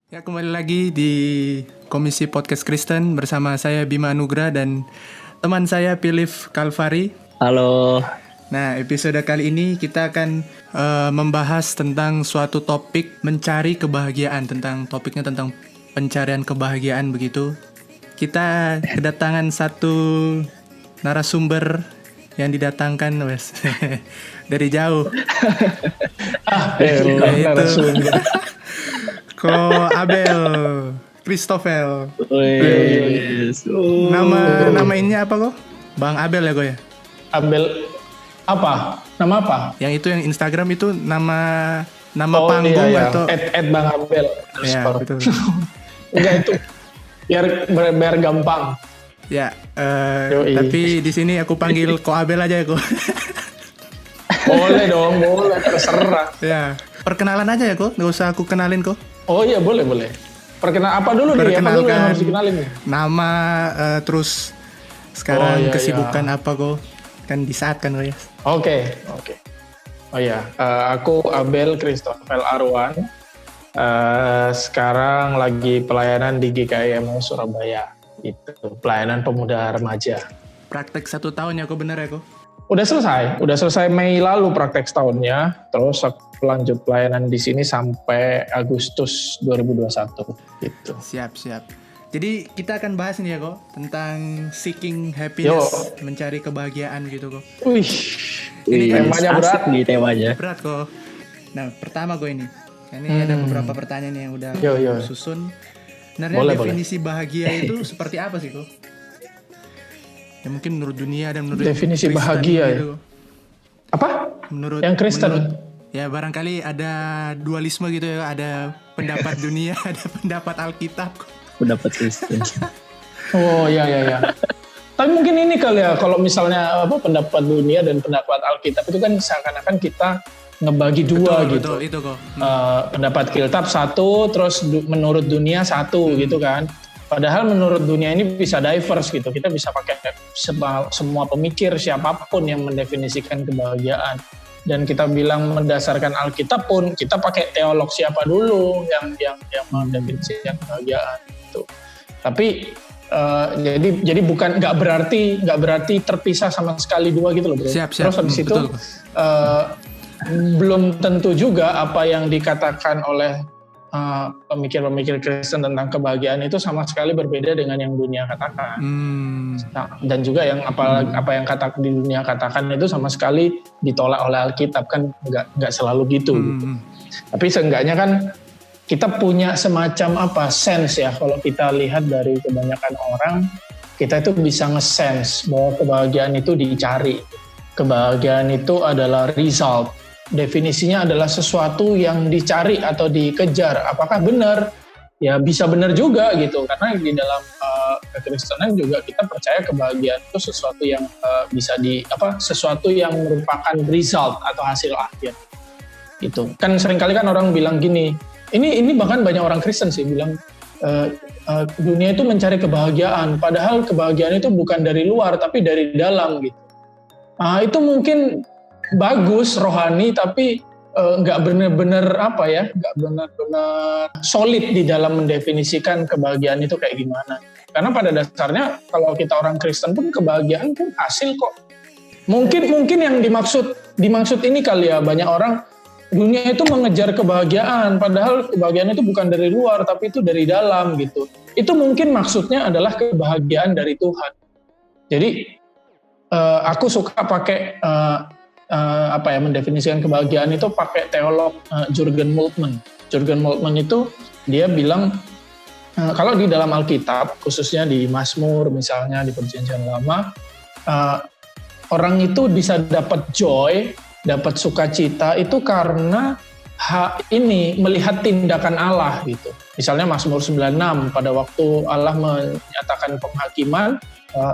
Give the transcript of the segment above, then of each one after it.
Ya, kembali lagi di Komisi Podcast Kristen bersama saya Bima Anugrah dan teman saya Philip Kalvari. Halo. Nah, episode kali ini kita akan membahas tentang suatu topik mencari kebahagiaan, topiknya tentang pencarian kebahagiaan begitu. Kita kedatangan satu narasumber yang didatangkan dari jauh. Narasumber. Ko Abel Christopher. Nama ininya apa kok? Bang Abel ya kok ya? Abel apa? Nama apa? Yang itu yang Instagram itu nama panggung iya. atau Bang Abel. Ya, betul. Enggak itu. Biar gampang. Ya, tapi di sini aku panggil Ko Abel aja ya kok. Boleh dong, boleh, terserah. Ya, perkenalan aja ya kok, nggak usah aku kenalin kok. Oh iya, boleh. Apa dulu nih? Apa dulu yang harus dikenalin nih? Nama, terus sekarang kesibukan apa kok? Kan di saat kan kok ya. Oke. Oh iya, aku Abel Christopher Arwan. Sekarang lagi pelayanan di GKIM Surabaya. Itu pelayanan pemuda remaja. Praktek 1 tahun ya kok, bener ya kok? Udah selesai Mei lalu praktek setahunnya, terus aku lanjut pelayanan di sini sampai Agustus 2021 gitu. Siap. Jadi kita akan bahas nih ya kok tentang seeking happiness, mencari kebahagiaan gitu kok. Wih, ini temanya berat nih temanya. Berat kok. Nah, pertama kok ini ada beberapa pertanyaan yang udah susun. Sebenarnya definisi bahagia itu seperti apa sih kok? Ya mungkin menurut dunia dan menurut definisi Kristen bahagia gitu. Apa? Menurut yang Kristen. Ya barangkali ada dualisme gitu ya, ada pendapat dunia, ada pendapat Alkitab. Pendapat Kristen. Oh iya. Tapi mungkin ini kali ya, kalau misalnya pendapat dunia dan pendapat Alkitab itu kan seakan-akan kita ngebagi dua gitu. Betul, itu kok. Pendapat Alkitab satu, terus menurut dunia satu gitu kan. Padahal menurut dunia ini bisa diverse gitu. Kita bisa pakai semua pemikir siapapun yang mendefinisikan kebahagiaan. Dan kita bilang mendasarkan Alkitab pun kita pakai teolog siapa dulu yang mendefinisikan kebahagiaan gitu. Tapi jadi bukan nggak berarti terpisah sama sekali dua gitu loh bro. Siap. Terus habis itu belum tentu juga apa yang dikatakan oleh pemikir-pemikir Kristen tentang kebahagiaan itu sama sekali berbeda dengan yang dunia katakan. Nah, dan juga yang apa yang di dunia katakan itu sama sekali ditolak oleh Alkitab, kan nggak selalu gitu. Tapi seenggaknya kan kita punya semacam sense ya, kalau kita lihat dari kebanyakan orang, kita itu bisa nge-sense bahwa kebahagiaan itu dicari. Kebahagiaan itu adalah result. Definisinya adalah sesuatu yang dicari atau dikejar. Apakah benar? Ya bisa benar juga gitu, karena di dalam kekristenan juga kita percaya kebahagiaan itu sesuatu yang sesuatu yang merupakan result atau hasil akhir. Gitu. Kan seringkali kan orang bilang gini, ini bahkan banyak orang Kristen sih bilang dunia itu mencari kebahagiaan, padahal kebahagiaan itu bukan dari luar tapi dari dalam gitu. Nah, itu mungkin bagus rohani tapi nggak benar-benar nggak benar-benar solid di dalam mendefinisikan kebahagiaan itu kayak gimana. Karena pada dasarnya kalau kita orang Kristen pun kebahagiaan pun hasil kok. Mungkin yang dimaksud ini kali ya, banyak orang dunia itu mengejar kebahagiaan padahal kebahagiaan itu bukan dari luar tapi itu dari dalam gitu. Itu mungkin maksudnya adalah kebahagiaan dari Tuhan. Jadi aku suka pakai mendefinisikan kebahagiaan itu pakai teolog Jurgen Moltmann. Jurgen Moltmann itu dia bilang kalau di dalam Alkitab, khususnya di Mazmur misalnya di Perjanjian Lama, orang itu bisa dapat joy, dapat sukacita itu karena melihat tindakan Allah gitu. Misalnya Mazmur 96 pada waktu Allah menyatakan penghakiman,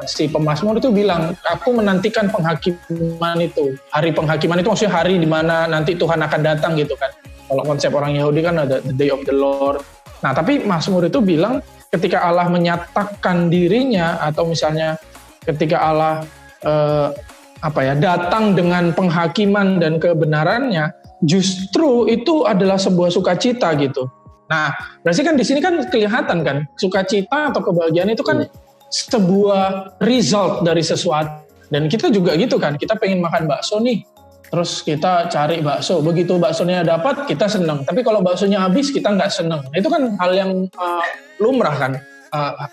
si pemazmur itu bilang, aku menantikan penghakiman itu. Hari penghakiman itu maksudnya hari di mana nanti Tuhan akan datang gitu kan. Kalau konsep orang Yahudi kan ada the day of the Lord. Nah, tapi Mazmur itu bilang ketika Allah menyatakan dirinya atau misalnya ketika Allah datang dengan penghakiman dan kebenarannya, justru itu adalah sebuah sukacita gitu. Nah, berarti kan di sini kan kelihatan kan sukacita atau kebahagiaan itu kan sebuah result dari sesuatu. Dan kita juga gitu kan, kita pengen makan bakso nih, terus kita cari bakso. Begitu baksonya dapat, kita seneng. Tapi kalau baksonya habis, kita nggak seneng. Nah, itu kan hal yang lumrah kan.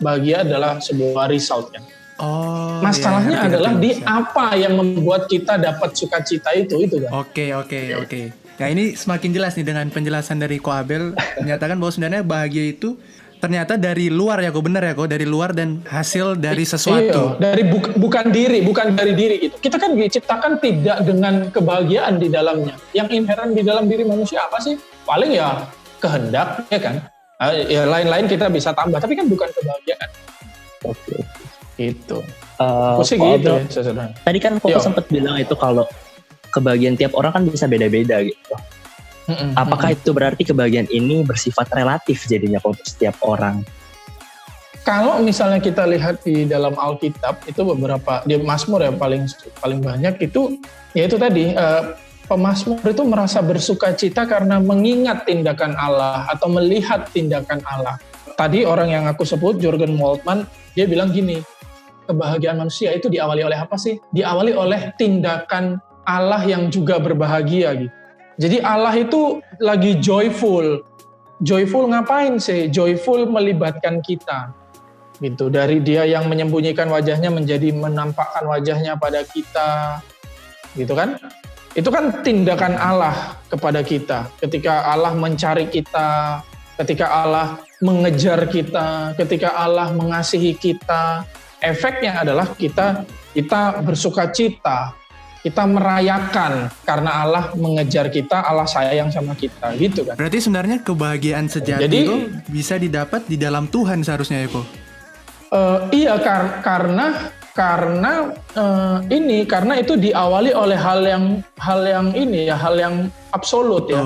Bahagia adalah sebuah resultnya. Masalahnya adalah di apa yang membuat kita dapat sukacita itu kan. Oke. Nah ini semakin jelas nih dengan penjelasan dari Ko Abel menyatakan bahwa sebenarnya bahagia itu ternyata dari luar ya Ko, benar ya Ko, dari luar dan hasil dari sesuatu. Dari bukan dari diri gitu. Kita kan diciptakan tidak dengan kebahagiaan di dalamnya. Yang inherent di dalam diri manusia apa sih? Paling ya kehendak ya kan. Ya lain-lain kita bisa tambah, tapi kan bukan kebahagiaan. Oke. Gitu. Aku gitu ya, tadi kan Koko sempat bilang itu kalau kebahagiaan tiap orang kan bisa beda-beda gitu. Apakah itu berarti kebahagiaan ini bersifat relatif jadinya untuk setiap orang? Kalau misalnya kita lihat di dalam Alkitab itu beberapa di Mazmur ya paling banyak itu yaitu tadi pemazmur itu merasa bersukacita karena mengingat tindakan Allah atau melihat tindakan Allah. Tadi orang yang aku sebut Jürgen Moltmann dia bilang gini, kebahagiaan manusia itu diawali oleh apa sih? Diawali oleh tindakan Allah yang juga berbahagia gitu. Jadi Allah itu lagi joyful. Joyful ngapain sih? Joyful melibatkan kita. Gitu. Dari dia yang menyembunyikan wajahnya menjadi menampakkan wajahnya pada kita. Gitu kan? Itu kan tindakan Allah kepada kita. Ketika Allah mencari kita, ketika Allah mengejar kita, ketika Allah mengasihi kita, efeknya adalah kita bersukacita, kita merayakan karena Allah mengejar kita, Allah sayang sama kita, gitu kan. Berarti sebenarnya kebahagiaan sejati itu bisa didapat di dalam Tuhan seharusnya ya Ko? Iya, karena itu diawali oleh hal yang absolut ya.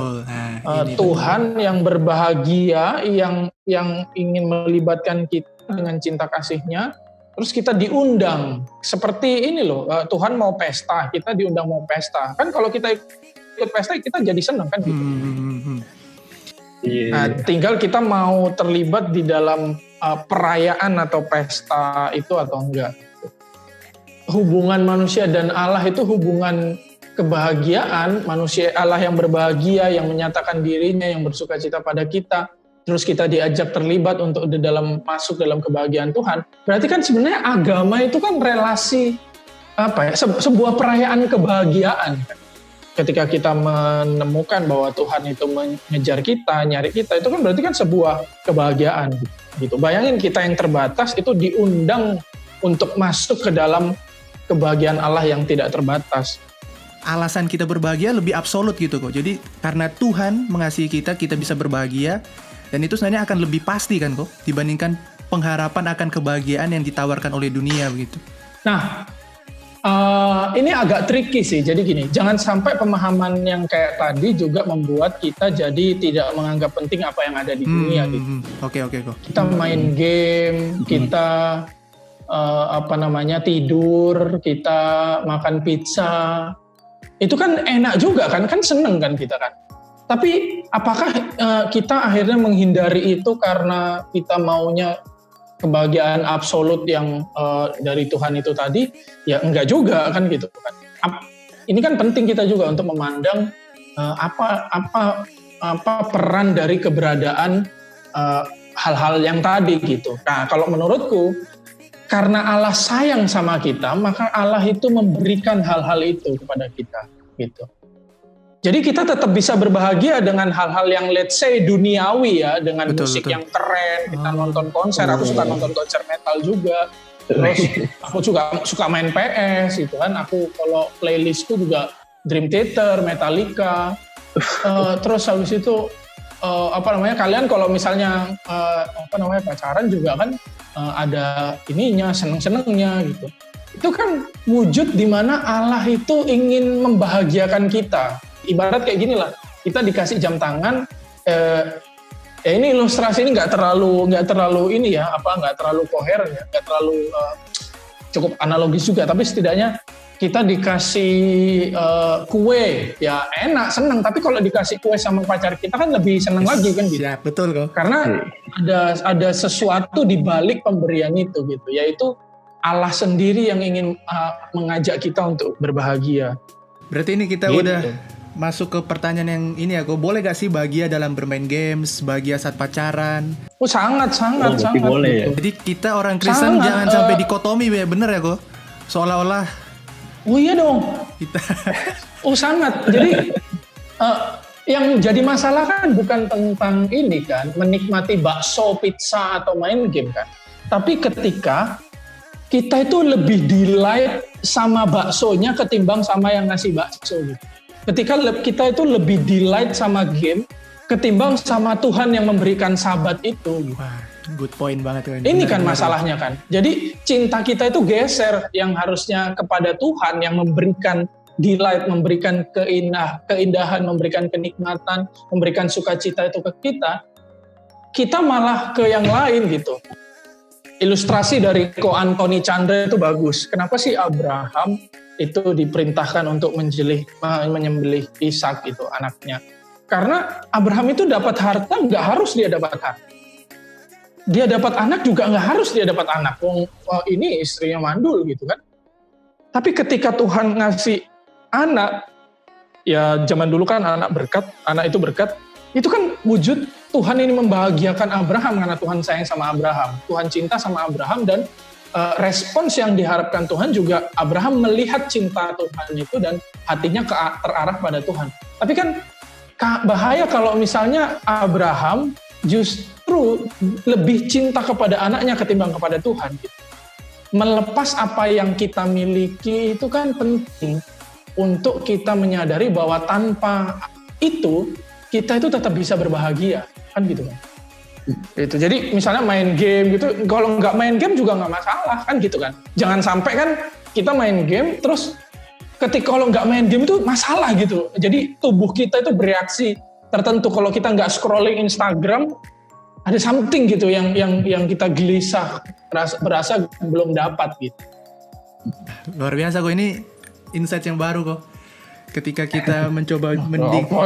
Tuhan yang berbahagia, yang ingin melibatkan kita dengan cinta kasih-Nya. Terus kita diundang, seperti ini loh, Tuhan mau pesta, kita diundang mau pesta. Kan kalau kita ikut pesta, kita jadi senang kan gitu. Nah, tinggal kita mau terlibat di dalam perayaan atau pesta itu atau enggak. Hubungan manusia dan Allah itu hubungan kebahagiaan, manusia Allah yang berbahagia, yang menyatakan dirinya, yang bersukacita pada kita. Terus kita diajak terlibat untuk masuk dalam kebahagiaan Tuhan. Berarti kan sebenarnya agama itu kan relasi sebuah perayaan kebahagiaan. Ketika kita menemukan bahwa Tuhan itu mengejar kita, nyari kita, itu kan berarti kan sebuah kebahagiaan gitu. Bayangin kita yang terbatas itu diundang untuk masuk ke dalam kebahagiaan Allah yang tidak terbatas. Alasan kita berbahagia lebih absolut gitu kok. Jadi karena Tuhan mengasihi kita bisa berbahagia. Dan itu sebenarnya akan lebih pasti kan kok dibandingkan pengharapan akan kebahagiaan yang ditawarkan oleh dunia begitu. Nah, ini agak tricky sih. Jadi gini, jangan sampai pemahaman yang kayak tadi juga membuat kita jadi tidak menganggap penting apa yang ada di dunia gitu. Oke kok. Kita main game, kita tidur, kita makan pizza. Itu kan enak juga kan seneng kan kita kan. Tapi apakah kita akhirnya menghindari itu karena kita maunya kebahagiaan absolut yang dari Tuhan itu tadi? Ya enggak juga kan gitu kan. Ini kan penting kita juga untuk memandang apa peran dari keberadaan hal-hal yang tadi gitu. Nah, kalau menurutku karena Allah sayang sama kita, maka Allah itu memberikan hal-hal itu kepada kita gitu. Jadi kita tetap bisa berbahagia dengan hal-hal yang let's say duniawi ya, dengan musik yang keren, kita nonton konser, aku suka nonton konser metal juga. Terus aku juga suka main PS gitu kan. Aku kalau playlistku juga Dream Theater, Metallica. Terus habis itu kalian kalau misalnya pacaran juga kan ada ininya, seneng-senengnya gitu. Itu kan wujud di mana Allah itu ingin membahagiakan kita. Ibarat kayak gini lah, kita dikasih jam tangan, ini ilustrasi ini nggak terlalu ini ya, nggak terlalu koheren ya, nggak terlalu cukup analogis juga, tapi setidaknya kita dikasih kue, ya enak, senang. Tapi kalau dikasih kue sama pacar kita kan lebih senang lagi kan gitu. Ya, betul kok. Karena ada sesuatu di balik pemberian itu gitu, yaitu Allah sendiri yang ingin mengajak kita untuk berbahagia. Berarti ini kita gitu. udah masuk ke pertanyaan yang ini ya, kok boleh gak sih bahagia dalam bermain games, bahagia saat pacaran? Oh sangat. Boleh. Jadi kita orang Kristen jangan sampai dikotomi ya, bener ya kok? Seolah-olah. Oh iya dong. Kita. Oh sangat. Jadi yang jadi masalah kan bukan tentang ini kan, menikmati bakso, pizza atau main game kan. Tapi ketika kita itu lebih delight sama baksonya ketimbang sama yang ngasih bakso gitu. Ketika kita itu lebih delight sama game ketimbang sama Tuhan yang memberikan sabat itu. Wah, good point banget. Ini kan masalahnya kan. Jadi cinta kita itu geser, yang harusnya kepada Tuhan yang memberikan delight, memberikan keindahan, memberikan kenikmatan, memberikan sukacita itu ke kita malah ke yang lain gitu. Ilustrasi dari Ko Antoni Chandra itu bagus. Kenapa sih Abraham itu diperintahkan untuk menyembelih Ishak itu anaknya? Karena Abraham itu dapat harta, nggak harus dia dapat harta. Dia dapat anak juga nggak harus dia dapat anak. Ini istrinya mandul gitu kan. Tapi ketika Tuhan ngasih anak, ya zaman dulu kan anak itu berkat, itu kan wujud Tuhan ini membahagiakan Abraham karena Tuhan sayang sama Abraham. Tuhan cinta sama Abraham dan respons yang diharapkan Tuhan juga Abraham melihat cinta Tuhan itu dan hatinya terarah pada Tuhan. Tapi kan bahaya kalau misalnya Abraham justru lebih cinta kepada anaknya ketimbang kepada Tuhan. Melepas apa yang kita miliki itu kan penting untuk kita menyadari bahwa tanpa itu kita itu tetap bisa berbahagia, kan gitu kan. Itu. Jadi misalnya main game gitu, kalau nggak main game juga nggak masalah, kan gitu kan. Jangan sampai kan kita main game terus ketika kalau nggak main game itu masalah gitu. Jadi tubuh kita itu bereaksi tertentu. Kalau kita nggak scrolling Instagram, ada something gitu yang kita gelisah, berasa belum dapat gitu. Luar biasa kok, ini insight yang baru kok. Ketika kita mencoba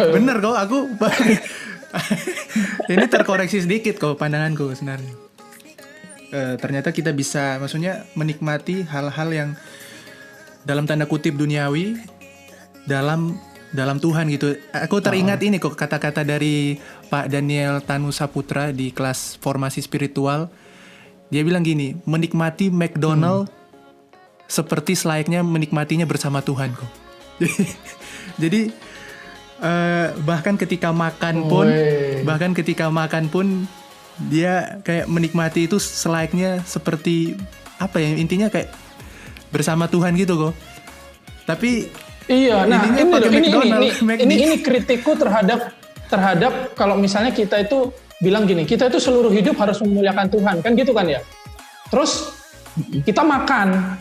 bener kok, aku ini terkoreksi sedikit kok pandanganku sebenarnya. Ternyata kita bisa, maksudnya menikmati hal-hal yang dalam tanda kutip duniawi dalam Tuhan gitu. Aku teringat ini kok kata-kata dari Pak Daniel Tanusaputra di kelas formasi spiritual. Dia bilang gini, menikmati McDonald seperti selayaknya menikmatinya bersama Tuhan kok. Jadi bahkan ketika makan pun dia kayak menikmati itu selayaknya seperti apa ya, intinya kayak bersama Tuhan gitu kok. Tapi iya, nah ini kritikku terhadap kalau misalnya kita itu bilang gini, kita itu seluruh hidup harus memuliakan Tuhan, kan gitu kan ya. Terus kita makan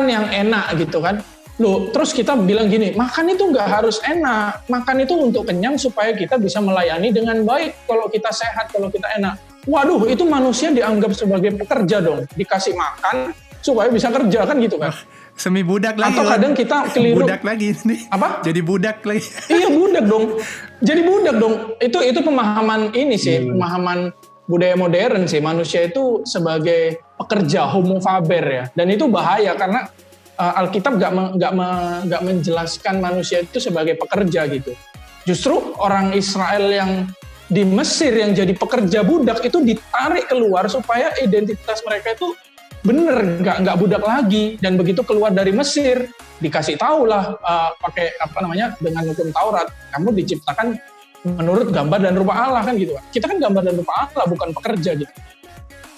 yang enak gitu kan. Loh, terus kita bilang gini, makan itu nggak harus enak, makan itu untuk kenyang supaya kita bisa melayani dengan baik. Kalau kita sehat, kalau kita enak. Waduh, itu manusia dianggap sebagai pekerja dong, dikasih makan supaya bisa kerja, kan gitu kan. Semi budak lagi. Atau kadang kita keliru. Budak lagi nih. Apa? Jadi budak lagi. Iya, budak dong. Jadi budak dong. Itu pemahaman ini sih, pemahaman budaya modern sih. Manusia itu sebagai pekerja, homo faber ya. Dan itu bahaya karena Alkitab nggak menjelaskan manusia itu sebagai pekerja gitu. Justru orang Israel yang di Mesir yang jadi pekerja budak itu ditarik keluar supaya identitas mereka itu bener, nggak budak lagi. Dan begitu keluar dari Mesir dikasih tahulah pakai dengan hukum Taurat, kamu diciptakan menurut gambar dan rupa Allah, kan gitu. Kita kan gambar dan rupa Allah, bukan pekerja gitu.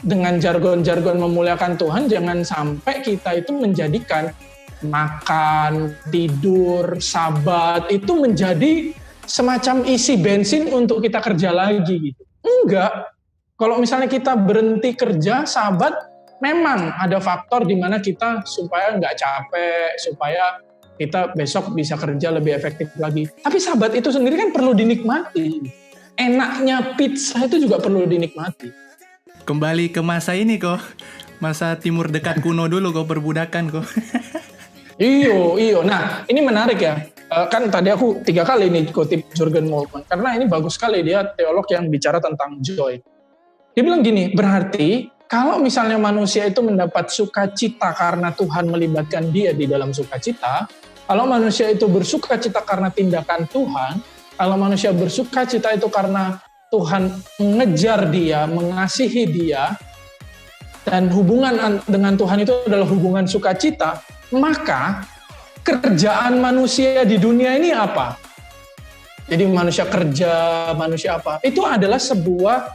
Dengan jargon-jargon memuliakan Tuhan, jangan sampai kita itu menjadikan makan, tidur, sabat itu menjadi semacam isi bensin untuk kita kerja lagi gitu. Enggak. Kalau misalnya kita berhenti kerja, sabat, memang ada faktor di mana kita supaya nggak capek, supaya kita besok bisa kerja lebih efektif lagi. Tapi sabat itu sendiri kan perlu dinikmati. Enaknya pizza itu juga perlu dinikmati. Kembali ke masa ini kok, masa timur dekat kuno dulu kok, perbudakan kok. Iyo. Nah, ini menarik ya. Kan tadi aku 3 kali nih kutip Jürgen Moltmann, karena ini bagus sekali, dia teolog yang bicara tentang joy. Dia bilang gini, berarti kalau misalnya manusia itu mendapat sukacita karena Tuhan melibatkan dia di dalam sukacita, kalau manusia itu bersukacita karena tindakan Tuhan, kalau manusia bersukacita itu karena Tuhan mengejar dia, mengasihi dia, dan hubungan dengan Tuhan itu adalah hubungan sukacita, maka kerjaan manusia di dunia ini apa? Jadi manusia kerja, manusia apa? Itu adalah sebuah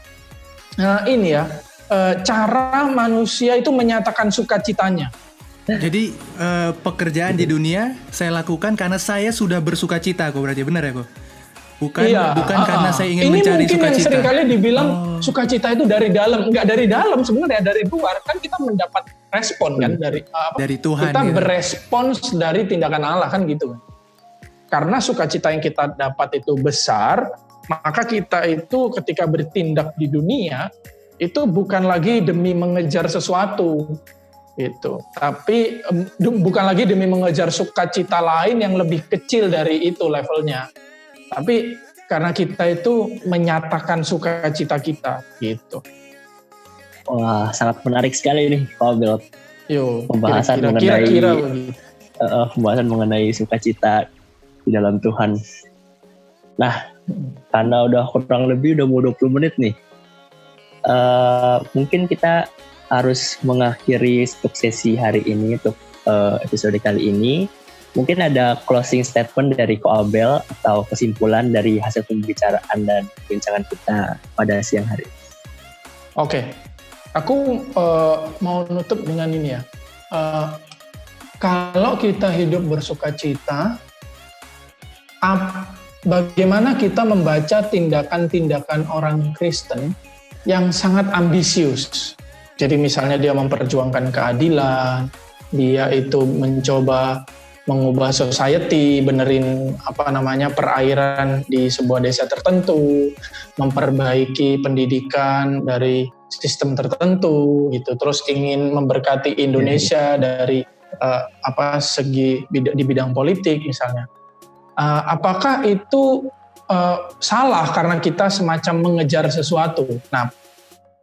cara manusia itu menyatakan sukacitanya. Jadi pekerjaan di dunia saya lakukan karena saya sudah bersukacita, kok berarti benar ya kok? Bukan karena saya ingin mencari sukacita. Ini mungkin yang seringkali dibilang sukacita itu dari dalam, enggak dari dalam sebenarnya, dari luar. Kan kita mendapat respon kan dari Tuhan. Kita berespons dari tindakan Allah kan gitu. Karena sukacita yang kita dapat itu besar, maka kita itu ketika bertindak di dunia itu bukan lagi demi mengejar sesuatu gitu, tapi bukan lagi demi mengejar sukacita lain yang lebih kecil dari itu levelnya. Tapi karena kita itu menyatakan sukacita kita gitu. Wah, sangat menarik sekali nih Pak Abel. Pembahasan mengenai sukacita di dalam Tuhan. Nah, karena udah kurang lebih udah mau 20 menit nih. Mungkin kita harus mengakhiri untuk sesi hari ini, untuk episode kali ini. Mungkin ada closing statement dari Ko Abel atau kesimpulan dari hasil pembicaraan dan perbincangan kita pada siang hari ini. Oke. Aku mau nutup dengan ini ya. Kalau kita hidup bersukacita, bagaimana kita membaca tindakan-tindakan orang Kristen yang sangat ambisius. Jadi misalnya dia memperjuangkan keadilan, dia itu mencoba mengubah society, benerin perairan di sebuah desa tertentu, memperbaiki pendidikan dari sistem tertentu gitu, terus ingin memberkati Indonesia dari segi di bidang politik misalnya. Apakah itu salah karena kita semacam mengejar sesuatu? Nah,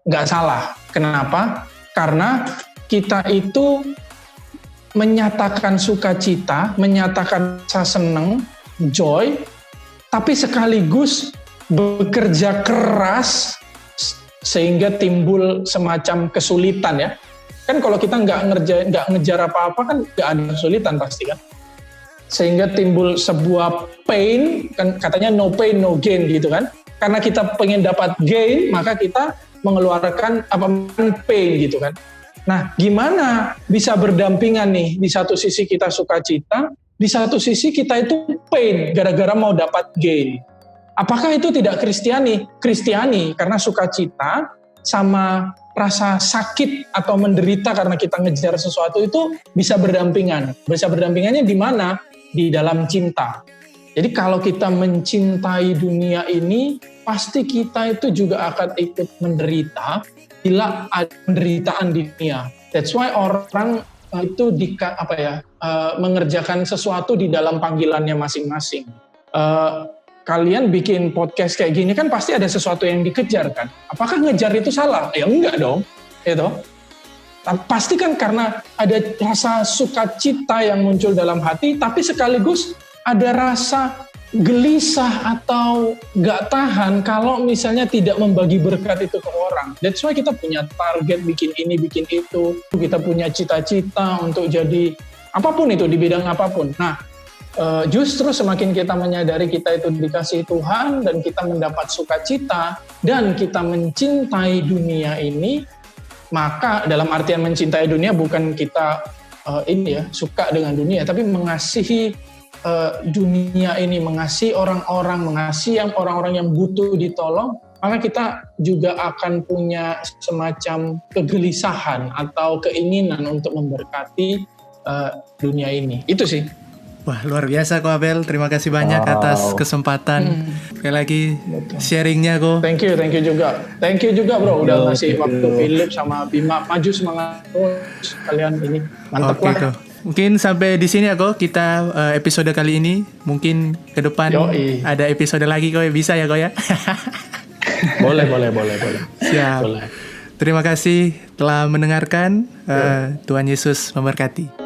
nggak salah. Kenapa? Karena kita itu menyatakan sukacita, menyatakan rasa senang, joy, tapi sekaligus bekerja keras sehingga timbul semacam kesulitan ya. Kan kalau kita nggak ngejar apa-apa kan nggak ada kesulitan pasti kan. Sehingga timbul sebuah pain, kan katanya no pain no gain gitu kan. Karena kita pengen dapat gain, maka kita mengeluarkan pain gitu kan. Nah, gimana bisa berdampingan nih? Di satu sisi kita sukacita, di satu sisi kita itu pain gara-gara mau dapat gain. Apakah itu tidak Kristiani? Kristiani, karena sukacita sama rasa sakit atau menderita karena kita ngejar sesuatu itu bisa berdampingan. Bisa berdampingannya di mana? Di dalam cinta. Jadi kalau kita mencintai dunia ini, pasti kita itu juga akan ikut menderita bila ada penderitaan di dunia. That's why orang itu mengerjakan sesuatu di dalam panggilannya masing-masing. Kalian bikin podcast kayak gini kan pasti ada sesuatu yang dikejar kan. Apakah ngejar itu salah? Ya enggak dong. Gitu. Pasti kan karena ada rasa sukacita yang muncul dalam hati, tapi sekaligus ada rasa gelisah atau gak tahan kalau misalnya tidak membagi berkat itu ke orang. That's why kita punya target bikin ini, bikin itu. Kita punya cita-cita untuk jadi apapun itu, di bidang apapun. Nah, justru semakin kita menyadari kita itu dikasihi Tuhan dan kita mendapat sukacita dan kita mencintai dunia ini, maka dalam artian mencintai dunia bukan kita suka dengan dunia, tapi mengasihi dunia ini, mengasihi orang-orang yang butuh ditolong, maka kita juga akan punya semacam kegelisahan atau keinginan untuk memberkati dunia ini. Itu sih. Wah, luar biasa Ko Abel. Terima kasih banyak atas kesempatan. Sekali lagi sharingnya Ko. Thank you juga. Thank you juga bro, udah ngasih waktu Philip sama Bima. Maju semangat terus kalian ini. Mantap lah. Mungkin sampai di sini aku kita episode kali ini. Mungkin ke depan ada episode lagi kok, bisa ya kok ya. Boleh. Siap. Boleh. Terima kasih telah mendengarkan. Tuhan Yesus memberkati.